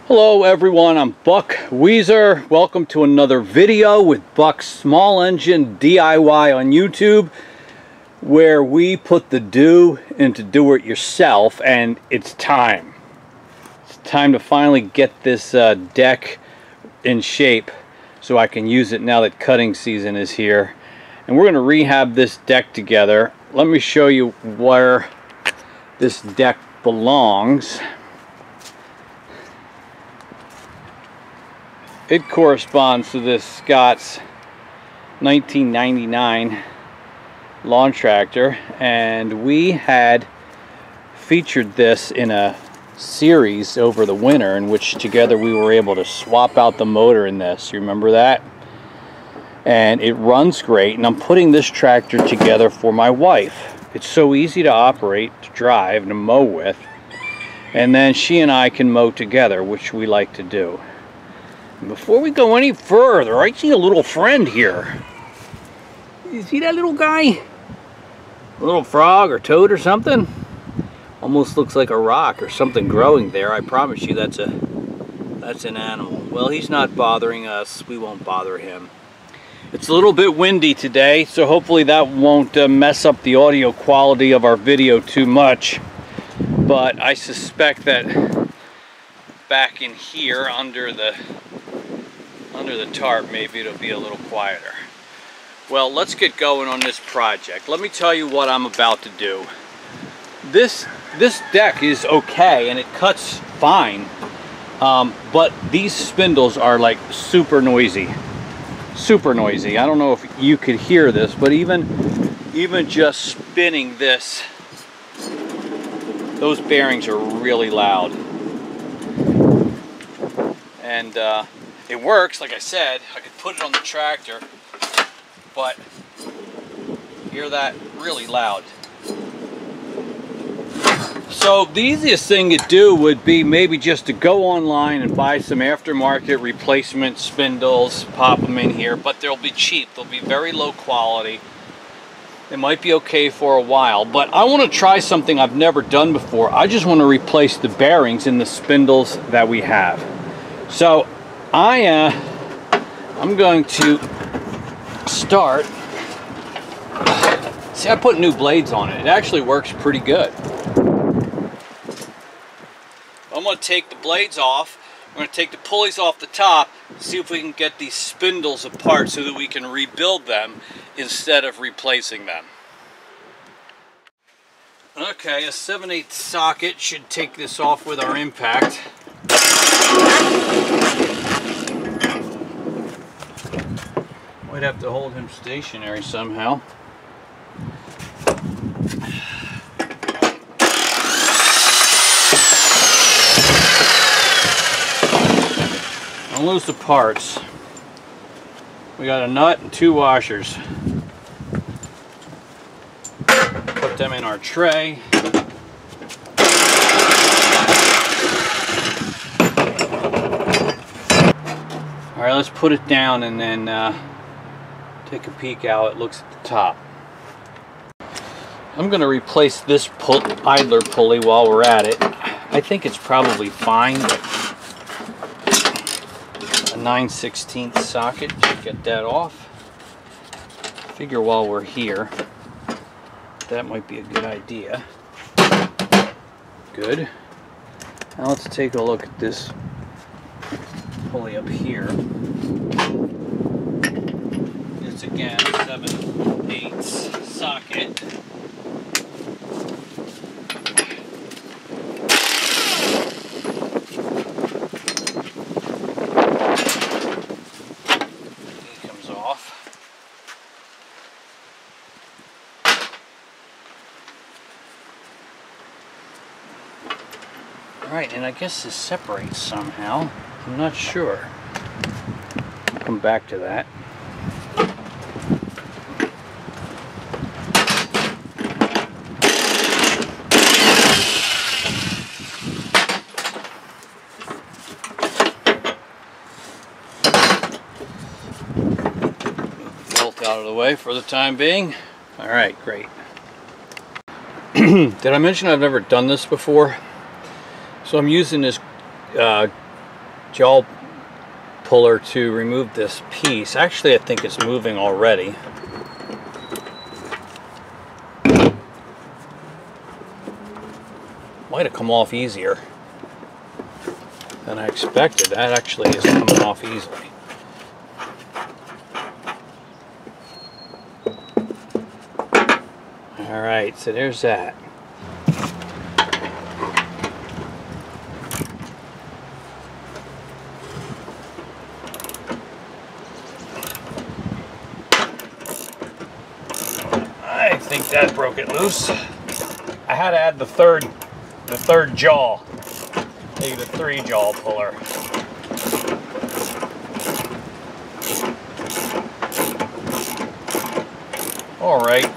Hello everyone, I'm Buck Weezer. Welcome to another video with Buck's Small Engine DIY on YouTube, where we put the do into do-it-yourself, and it's time. It's time to finally get this deck in shape so I can use it now that cutting season is here. And we're going to rehab this deck together. Let me show you where this deck belongs. It corresponds to this Scott's 1999 lawn tractor, and we had featured this in a series over the winter in which together we were able to swap out the motor in this. You remember that? And it runs great, and I'm putting this tractor together for my wife. It's so easy to operate, to drive, and to mow with, and then she and I can mow together, which we like to do. Before we go any further, I see a little friend here. You see that little guy? A little frog or toad or something? Almost looks like a rock or something growing there. I promise you that's an animal. Well, he's not bothering us. We won't bother him. It's a little bit windy today, so hopefully that won't mess up the audio quality of our video too much. But I suspect that back in here under the tarp, maybe it'll be a little quieter. Well, let's get going on this project. Let me tell you what I'm about to do. This deck is okay and it cuts fine, but these spindles are like super noisy. Super noisy. I don't know if you could hear this, but even just spinning this, those bearings are really loud. And it works, like I said. I could put it on the tractor, but hear that? Really loud. So the easiest thing to do would be maybe just to go online and buy some aftermarket replacement spindles, pop them in here, but they'll be cheap. They'll be very low quality. They might be okay for a while, but I want to try something I've never done before. I just want to replace the bearings in the spindles that we have. So I'm going to start. See, I put new blades on it. It actually works pretty good. I'm going to take the blades off. I'm going to take the pulleys off the top, see if we can get these spindles apart so that we can rebuild them instead of replacing them. Okay, a 7/8 socket should take this off with our impact. Might have to hold him stationary somehow. Don't lose the parts. We got a nut and 2 washers. Put them in our tray. Alright, let's put it down and then take a peek how it looks at the top. I'm going to replace this idler pulley while we're at it. I think it's probably fine. A 9/16 socket to get that off. Figure while we're here, that might be a good idea. Good. Now let's take a look at this pulley up here. It's again 7/8 socket. He comes off. Alright, and I guess this separates somehow. I'm not sure. I'll come back to that. Bolt out of the way for the time being. Alright, great. Did I mention I've never done this before? So I'm using this jaw puller to remove this piece. Actually, I think it's moving already. Might have come off easier than I expected. That actually is coming off easily. All right, so there's that. I think that broke it loose. I had to add the third jaw, maybe the 3-jaw puller. All right.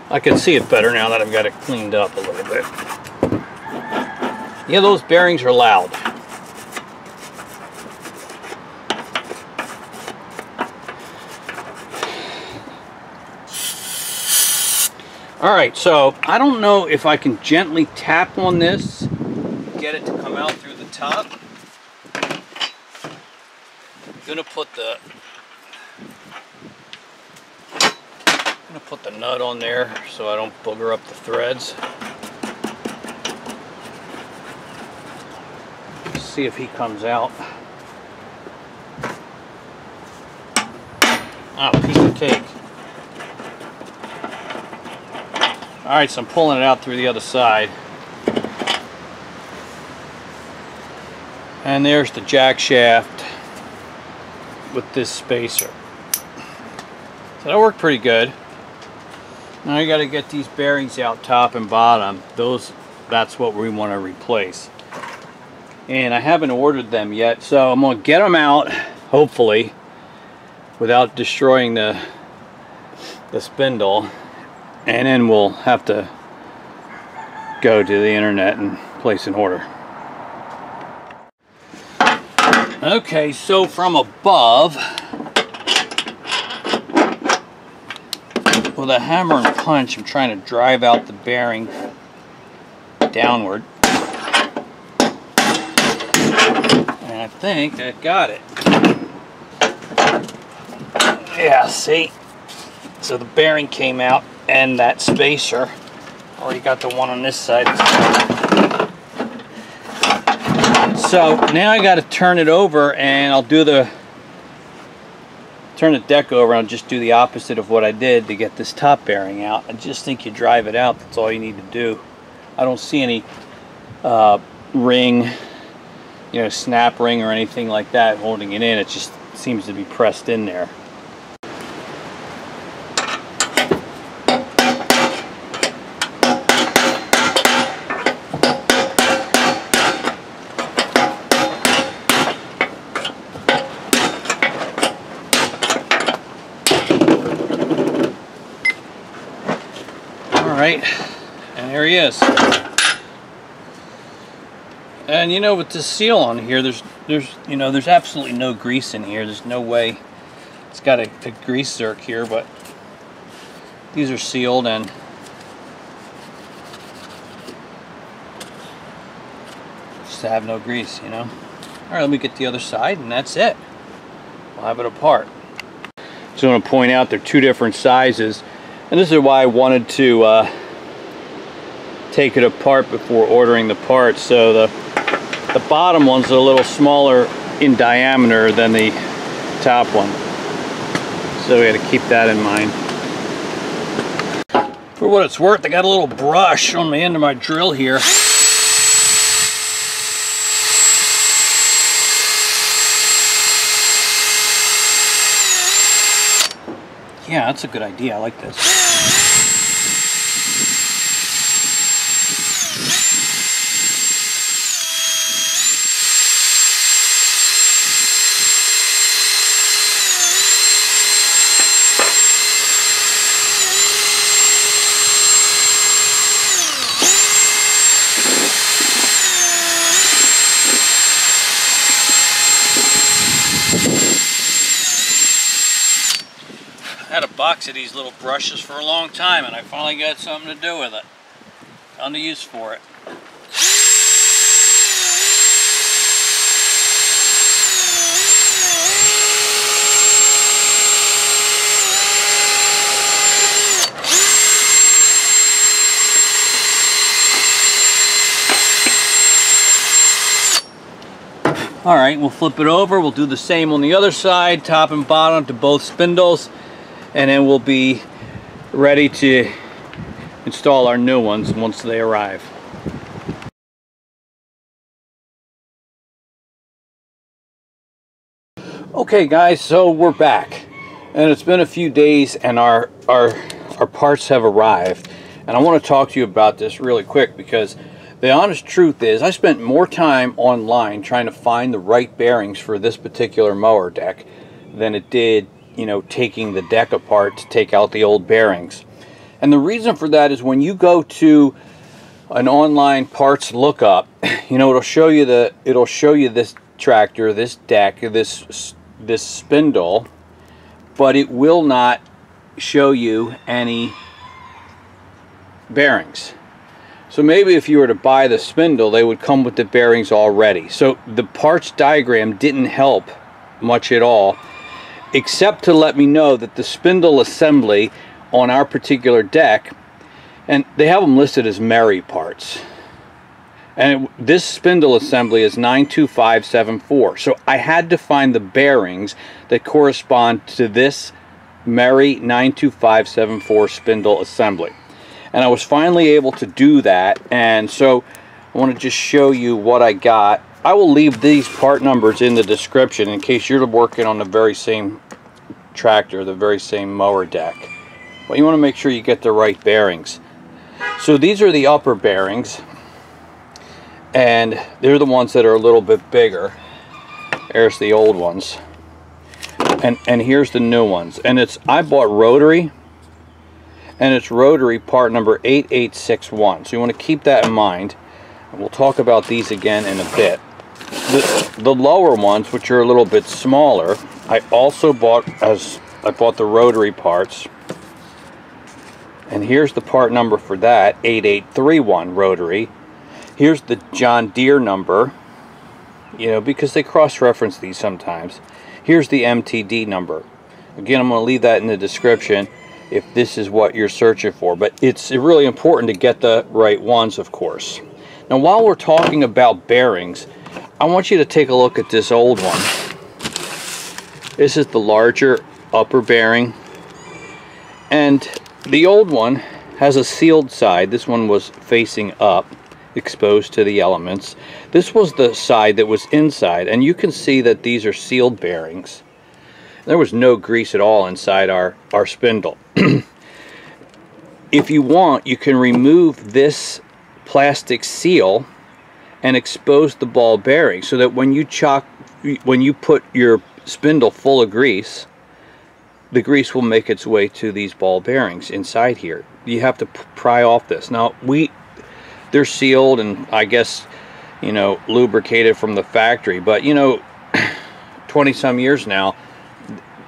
I can see it better now that I've got it cleaned up a little bit. Yeah, those bearings are loud. All right, so I don't know if I can gently tap on this, get it to come out through the top. I'm gonna put the nut on there so I don't booger up the threads. See if he comes out. Ah, piece of cake. Alright, so I'm pulling it out through the other side. And there's the jack shaft with this spacer. So that worked pretty good. Now you got to get these bearings out top and bottom. That's what we want to replace. And I haven't ordered them yet, so I'm going to get them out, hopefully, without destroying the spindle. And then we'll have to go to the internet and place an order. Okay, so from above, with a hammer and punch, I'm trying to drive out the bearing downward. And I think I got it. Yeah, see? So the bearing came out and that spacer. Already got the one on this side. So now I got to turn it over and I'll turn the deck over and I'll just do the opposite of what I did to get this top bearing out. I just think you drive it out. That's all you need to do. I don't see any ring, snap ring or anything like that holding it in. It just seems to be pressed in there. Alright, and there he is. And with the seal on here, there's absolutely no grease in here. There's no way. It's got a grease zerk here, but these are sealed and just to have no grease, Alright, let me get the other side and that's it. We'll have it apart. So I want to point out they're two different sizes. And this is why I wanted to take it apart before ordering the parts. So the bottom one's a little smaller in diameter than the top one. So we got to keep that in mind. For what it's worth, I got a little brush on the end of my drill here. Yeah, that's a good idea. I like this. Had a box of these little brushes for a long time, and I finally got something to do with it. Found a use for it. Alright, we'll flip it over. We'll do the same on the other side, top and bottom to both spindles, and then we'll be ready to install our new ones once they arrive. Okay guys, so we're back, and it's been a few days and our parts have arrived, and I want to talk to you about this really quick because the honest truth is I spent more time online trying to find the right bearings for this particular mower deck than it did, you know, taking the deck apart to take out the old bearings. And the reason for that is when you go to an online parts lookup, you know, it'll show you this tractor, this deck, this spindle, but it will not show you any bearings. So maybe if you were to buy the spindle, they would come with the bearings already. So the parts diagram didn't help much at all, except to let me know that the spindle assembly on our particular deck, and they have them listed as Mary parts. And this spindle assembly is 92574. So I had to find the bearings that correspond to this Mary 92574 spindle assembly. And I was finally able to do that, and so I want to just show you what I got. I will leave these part numbers in the description in case you're working on the very same tractor, the very same mower deck. But you want to make sure you get the right bearings. So these are the upper bearings, and they're the ones that are a little bit bigger. There's the old ones, and here's the new ones. And I bought rotary, and it's rotary part number 8861. So you want to keep that in mind, and we'll talk about these again in a bit. The lower ones, which are a little bit smaller, I also bought the rotary parts. And here's the part number for that, 8831 rotary. Here's the John Deere number, you know, because they cross-reference these sometimes. Here's the MTD number. Again, I'm going to leave that in the description if this is what you're searching for, but it's really important to get the right ones, of course. Now, while we're talking about bearings, I want you to take a look at this old one. This is the larger upper bearing, and the old one has a sealed side. This one was facing up, exposed to the elements. This was the side that was inside, and you can see that these are sealed bearings. There was no grease at all inside our spindle. If you want, you can remove this plastic seal and expose the ball bearing so that when you put your spindle full of grease, the grease will make its way to these ball bearings inside here. You have to pry off this. Now they're sealed and I guess, you know, lubricated from the factory, but you know, 20 some years now,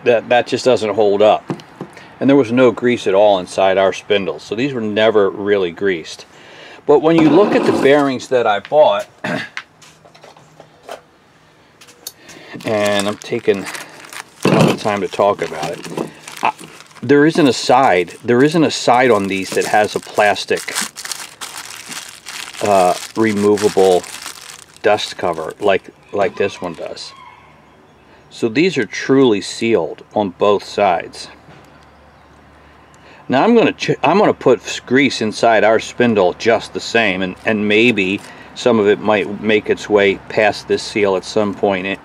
that just doesn't hold up. And there was no grease at all inside our spindles, so these were never really greased. But when you look at the bearings that I bought, and I'm taking a lot of time to talk about it, there isn't a side on these that has a plastic removable dust cover like this one does. So these are truly sealed on both sides. Now I'm going to put grease inside our spindle just the same, and maybe some of it might make its way past this seal at some point.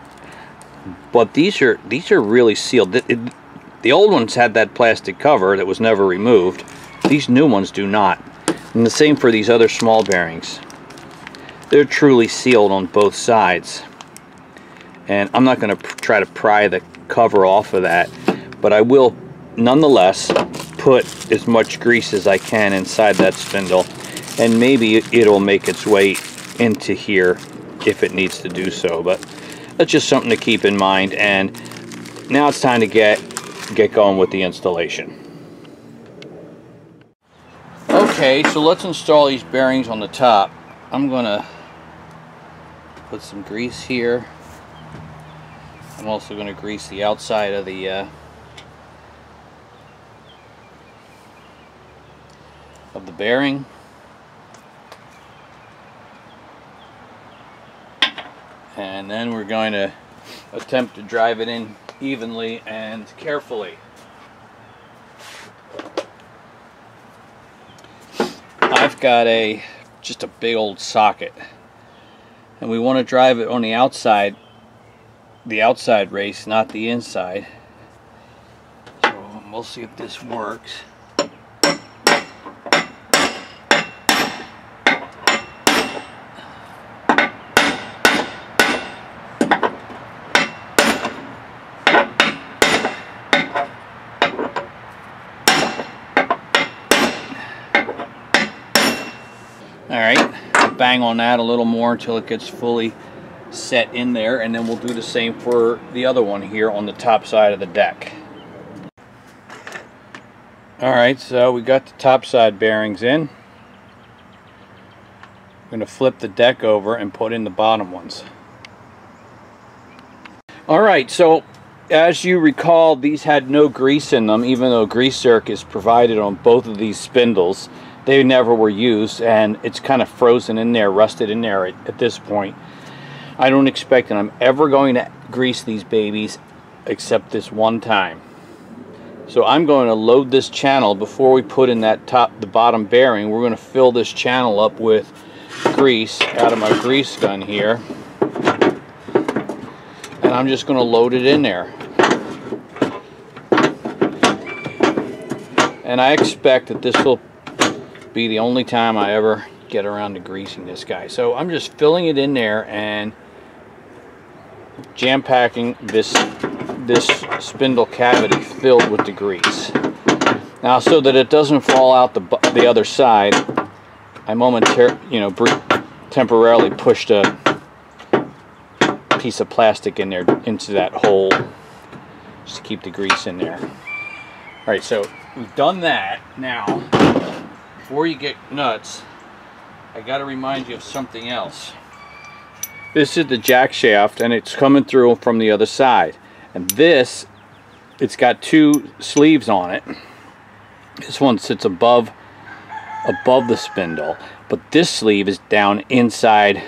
But these are really sealed. The old ones had that plastic cover that was never removed. These new ones do not. And the same for these other small bearings. They're truly sealed on both sides. And I'm not going to try to pry the cover off of that, but I will nonetheless put as much grease as I can inside that spindle, and maybe it'll make its way into here if it needs to do so. But that's just something to keep in mind. And now it's time to get get going with the installation. Okay, so let's install these bearings on the top. I'm gonna put some grease here. I'm also gonna grease the outside of the bearing. And then we're going to attempt to drive it in evenly and carefully. I've got just a big old socket, and we want to drive it on the outside race, not the inside. So we'll see if this works. Alright, bang on that a little more until it gets fully set in there, and then we'll do the same for the other one here on the top side of the deck. Alright, so we got the top side bearings in. I'm going to flip the deck over and put in the bottom ones. Alright, so as you recall, these had no grease in them, even though grease zerk is provided on both of these spindles. They never were used, and it's kind of frozen in there, rusted in there at this point. I don't expect that I'm ever going to grease these babies except this one time. So I'm going to load this channel before we put in the bottom bearing. We're going to fill this channel up with grease out of my grease gun here. And I'm just going to load it in there. And I expect that this will be the only time I ever get around to greasing this guy. So I'm just filling it in there and jam-packing this spindle cavity filled with the grease. Now, so that it doesn't fall out the other side, I temporarily pushed a piece of plastic in there into that hole just to keep the grease in there. Alright, so we've done that. Now, before you get nuts, I got to remind you of something else. This is the jack shaft, and it's coming through from the other side. And this, it's got two sleeves on it. This one sits above the spindle, but this sleeve is down inside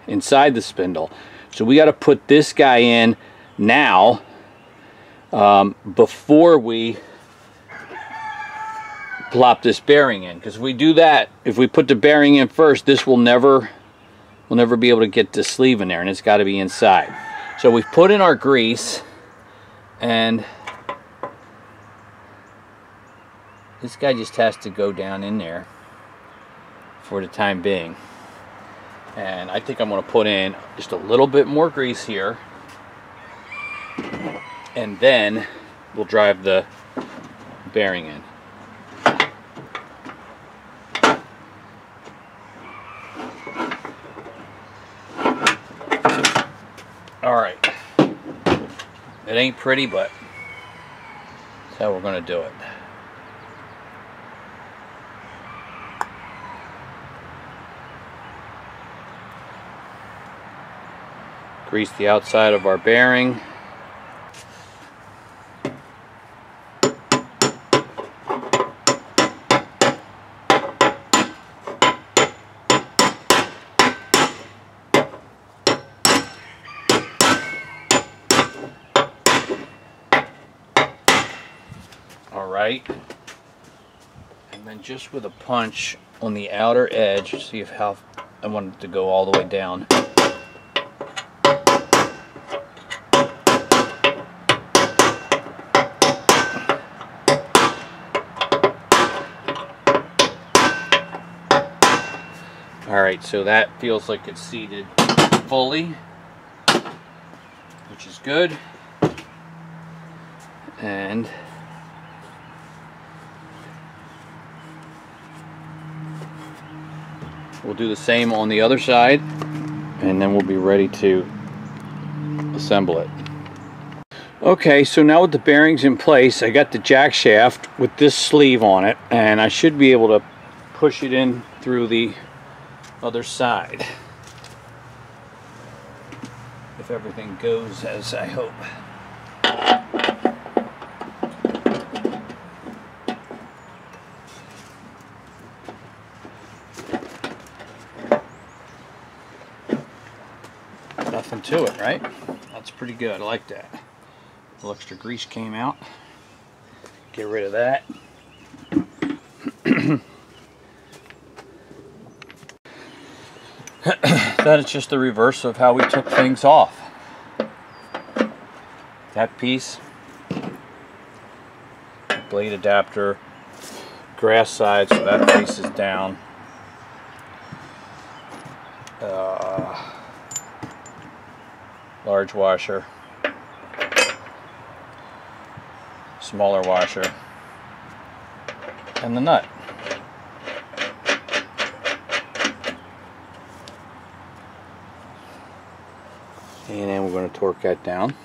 the spindle. So we got to put this guy in now before we plop this bearing in, because if we do that, if we put the bearing in first, this will never be able to get the sleeve in there, and it's got to be inside. So we've put in our grease, and this guy just has to go down in there for the time being. And I think I'm going to put in just a little bit more grease here, and then we'll drive the bearing in. Alright, it ain't pretty, but that's how we're going to do it. Grease the outside of our bearing. Alright, and then just with a punch on the outer edge, see how I want it to go all the way down. Alright, so that feels like it's seated fully, which is good. And we'll do the same on the other side, and then we'll be ready to assemble it. Okay, so now with the bearings in place, I got the jack shaft with this sleeve on it, and I should be able to push it in through the other side if everything goes as I hope. Nothing to it, right? That's pretty good. I like that. A little extra grease came out. Get rid of that. That is just the reverse of how we took things off. That piece, blade adapter, grass side, so that piece is down. Large washer, smaller washer, and the nut. And then we're going to torque that down.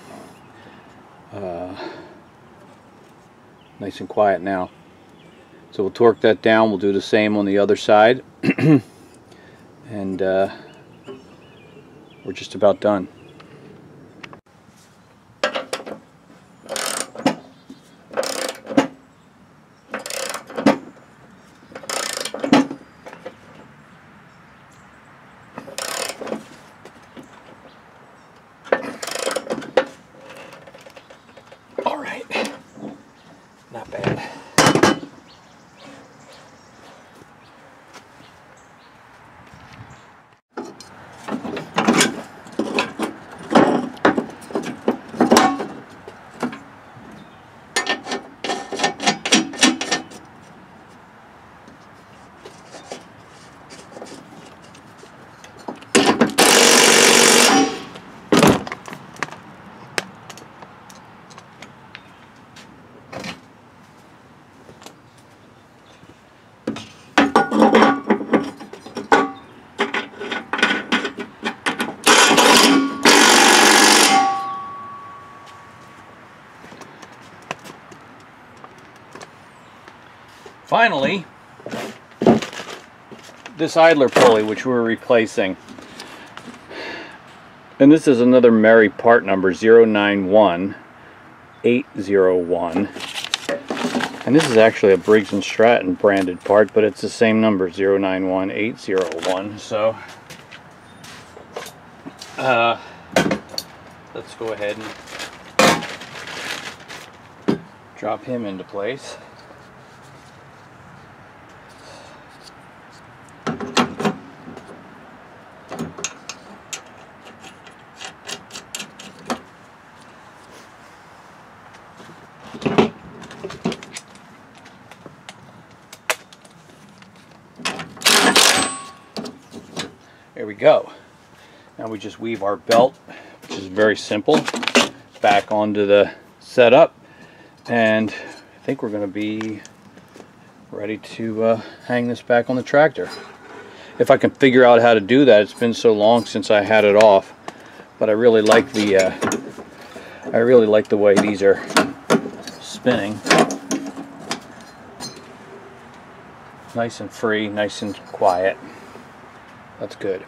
Nice and quiet now. So we'll torque that down. We'll do the same on the other side. And we're just about done. Not bad. Finally, this idler pulley, which we're replacing, and this is another Merry part number 091801, and this is actually a Briggs & Stratton branded part, but it's the same number, 091801. So let's go ahead and drop him into place. There we go. Now we just weave our belt, which is very simple, back onto the setup, and I think we're going to be ready to hang this back on the tractor. If I can figure out how to do that. It's been so long since I had it off, but I really like the way these are spinning. Nice and free, nice and quiet. That's good.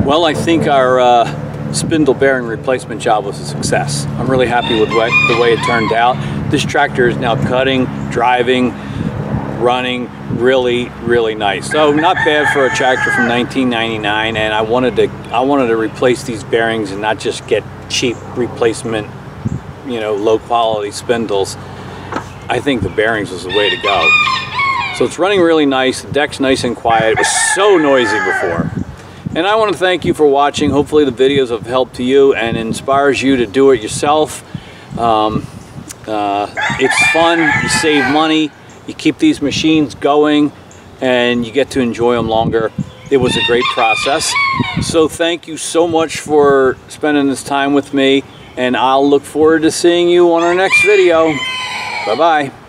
Well, I think our spindle bearing replacement job was a success. I'm really happy with the way it turned out. This tractor is now cutting, driving, running really, really nice. So not bad for a tractor from 1999, and I wanted to replace these bearings and not just get cheap replacement, you know, low quality spindles. I think the bearings was the way to go. So it's running really nice. The deck's nice and quiet. It was so noisy before. And I want to thank you for watching. Hopefully the videos have helped you and inspires you to do it yourself. It's fun, you save money, you keep these machines going, and you get to enjoy them longer. It was a great process. So thank you so much for spending this time with me, and I'll look forward to seeing you on our next video. Bye-bye.